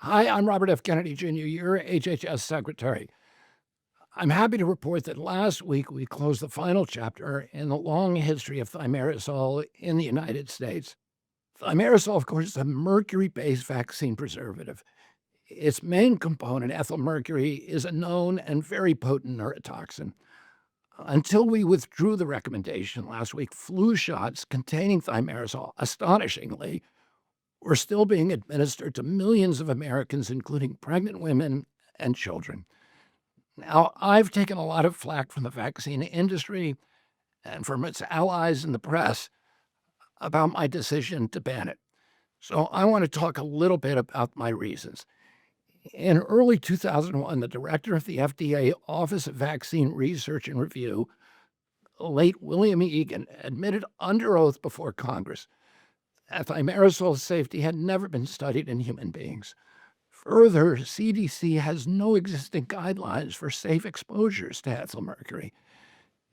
Hi, I'm Robert F. Kennedy Jr., your HHS Secretary. I'm happy to report that last week we closed the final chapter in the long history of thimerosal in the United States. Thimerosal, of course, is a mercury-based vaccine preservative. Its main component, ethyl mercury, is a known and very potent neurotoxin. Until we withdrew the recommendation last week, flu shots containing thimerosal, astonishingly, were still being administered to millions of Americans, including pregnant women and children. Now, I've taken a lot of flack from the vaccine industry and from its allies in the press about my decision to ban it. So I want to talk a little bit about my reasons. In early 2001, the director of the FDA Office of Vaccine Research and Review, late William Egan, admitted under oath before Congress that thimerisol's safety had never been studied in human beings. Further, CDC has no existing guidelines for safe exposures to ethyl mercury.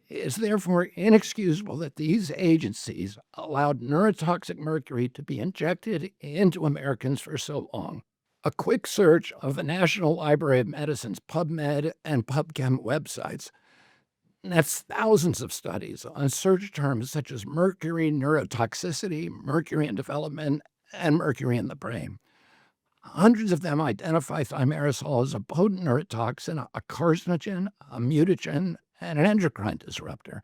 It's therefore inexcusable that these agencies allowed neurotoxic mercury to be injected into Americans for so long. A quick search of the National Library of Medicine's PubMed and PubChem websites nets thousands of studies on search terms such as mercury neurotoxicity, mercury in development, and mercury in the brain. Hundreds of them identify thimerosal as a potent neurotoxin, a carcinogen, a mutagen, and an endocrine disruptor.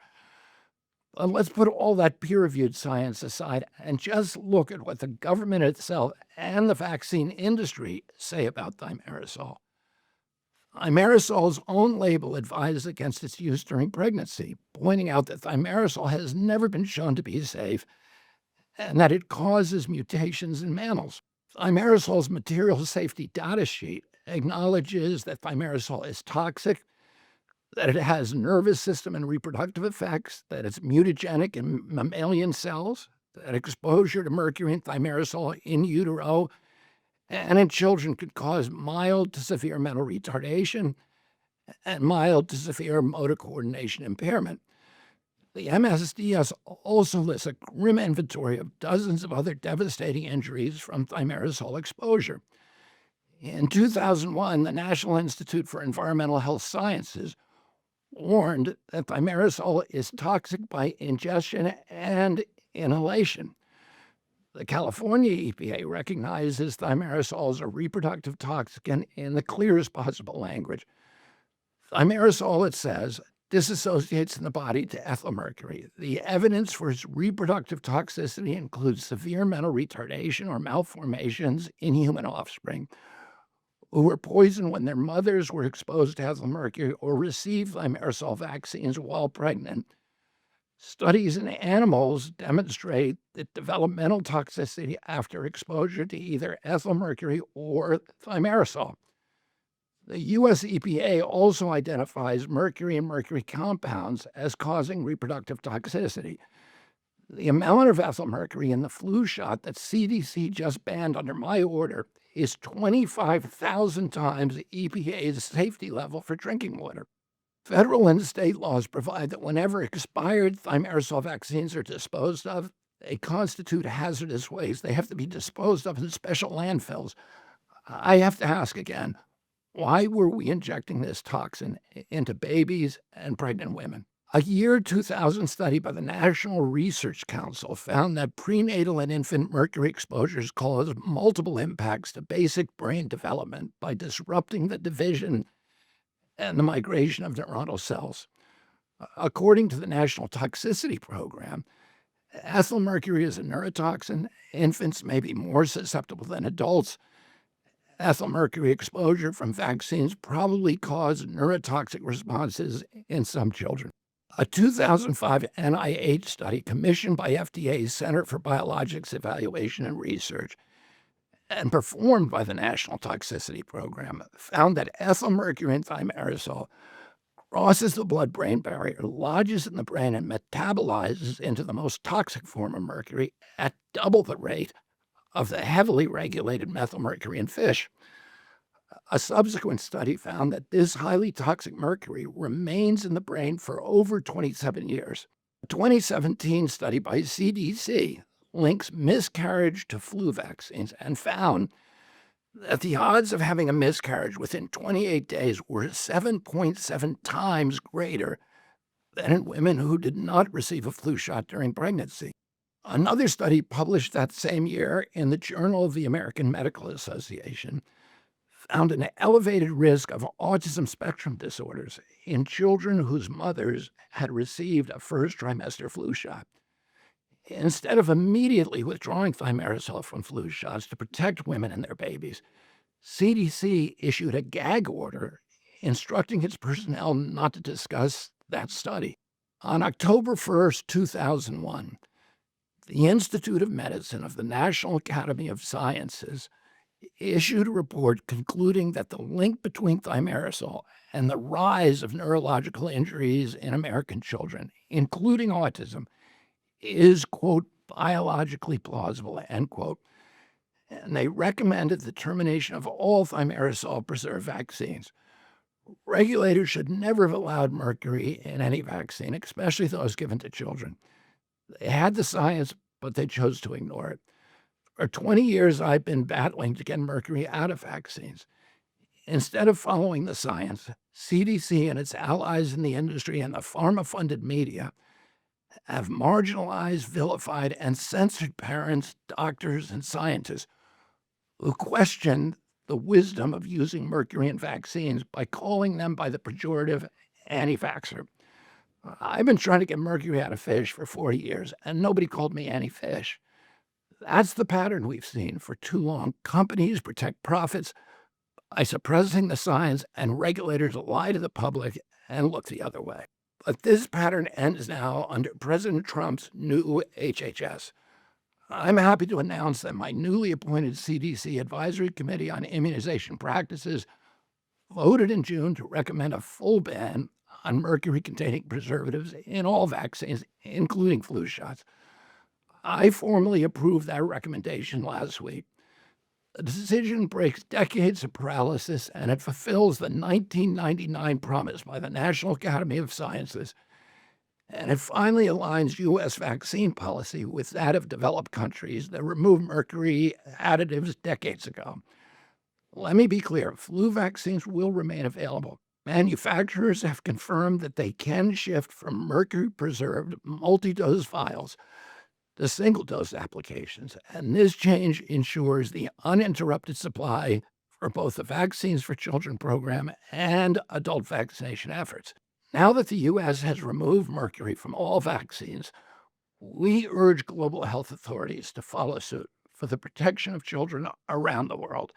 But let's put all that peer-reviewed science aside and just look at what the government itself and the vaccine industry say about thimerosal. Thimerisol's own label advises against its use during pregnancy, pointing out that thimerosal has never been shown to be safe and that it causes mutations in mammals. Thimerisol's material safety data sheet acknowledges that thimerosal is toxic, that it has nervous system and reproductive effects, that it's mutagenic in mammalian cells, that exposure to mercury and thimerosal in utero and in children could cause mild to severe mental retardation and mild to severe motor coordination impairment. The MSDS also lists a grim inventory of dozens of other devastating injuries from thimerosal exposure. In 2001, the National Institute for Environmental Health Sciences warned that thimerosal is toxic by ingestion and inhalation. The California EPA recognizes thimerosal as a reproductive toxin in the clearest possible language. Thimerosal, it says, disassociates in the body to ethyl mercury. The evidence for its reproductive toxicity includes severe mental retardation or malformations in human offspring who were poisoned when their mothers were exposed to ethyl mercury or received thimerosal vaccines while pregnant. Studies in animals demonstrate that developmental toxicity after exposure to either ethyl mercury or thimerosal. The U.S. EPA also identifies mercury and mercury compounds as causing reproductive toxicity. The amount of ethyl mercury in the flu shot that CDC just banned under my order is 25,000 times the EPA's safety level for drinking water. Federal and state laws provide that whenever expired thimerosal vaccines are disposed of, they constitute hazardous waste. They have to be disposed of in special landfills. I have to ask again, why were we injecting this toxin into babies and pregnant women? A year 2000 study by the National Research Council found that prenatal and infant mercury exposures cause multiple impacts to basic brain development by disrupting the division and the migration of neuronal cells. According to the National Toxicity Program, ethyl mercury is a neurotoxin. Infants may be more susceptible than adults. Ethyl mercury exposure from vaccines probably caused neurotoxic responses in some children. A 2005 NIH study commissioned by FDA's Center for Biologics Evaluation and Research and performed by the National Toxicity Program found that ethyl mercury in thimerosal crosses the blood-brain barrier, lodges in the brain, and metabolizes into the most toxic form of mercury at double the rate of the heavily regulated methylmercury in fish. A subsequent study found that this highly toxic mercury remains in the brain for over 27 years. A 2017 study by CDC links miscarriage to flu vaccines and found that the odds of having a miscarriage within 28 days were 7.7 times greater than in women who did not receive a flu shot during pregnancy. Another study published that same year in the Journal of the American Medical Association found an elevated risk of autism spectrum disorders in children whose mothers had received a first trimester flu shot. Instead of immediately withdrawing thimerosal from flu shots to protect women and their babies, CDC issued a gag order instructing its personnel not to discuss that study. On October 2001, the Institute of Medicine of the National Academy of Sciences issued a report concluding that the link between thimerosal and the rise of neurological injuries in American children, including autism, is, quote, biologically plausible, end quote. And they recommended the termination of all thimerosal preserved vaccines. Regulators should never have allowed mercury in any vaccine, especially those given to children. They had the science, but they chose to ignore it. For 20 years, I've been battling to get mercury out of vaccines. Instead of following the science, CDC and its allies in the industry and the pharma-funded media have marginalized, vilified, and censored parents, doctors, and scientists who question the wisdom of using mercury in vaccines by calling them by the pejorative anti-vaxxer. I've been trying to get mercury out of fish for 40 years, and nobody called me anti-fish. That's the pattern we've seen for too long. Companies protect profits by suppressing the science, and regulators lie to the public and look the other way. But this pattern ends now under President Trump's new HHS. I'm happy to announce that my newly appointed CDC Advisory Committee on Immunization Practices voted in June to recommend a full ban on mercury-containing preservatives in all vaccines, including flu shots. I formally approved that recommendation last week. The decision breaks decades of paralysis, and it fulfills the 1999 promise by the National Academy of Sciences, and it finally aligns U.S. vaccine policy with that of developed countries that removed mercury additives decades ago. Let me be clear, flu vaccines will remain available. Manufacturers have confirmed that they can shift from mercury-preserved multi-dose vials to single-dose applications, and this change ensures the uninterrupted supply for both the Vaccines for Children program and adult vaccination efforts. Now that the U.S. has removed mercury from all vaccines, we urge global health authorities to follow suit for the protection of children around the world.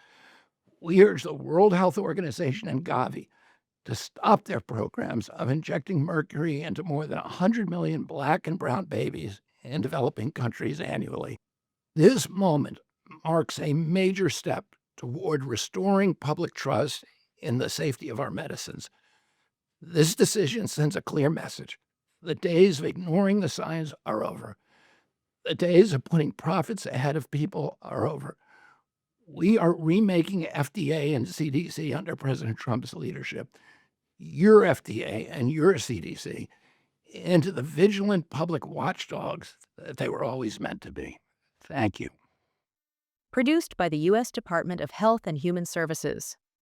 We urge the World Health Organization and Gavi to stop their programs of injecting mercury into more than 100 million Black and brown babies in developing countries annually. This moment marks a major step toward restoring public trust in the safety of our medicines. This decision sends a clear message. The days of ignoring the science are over. The days of putting profits ahead of people are over. We are remaking FDA and CDC under President Trump's leadership, your FDA and your CDC, into the vigilant public watchdogs that they were always meant to be. Thank you. Produced by the U.S. Department of Health and Human Services.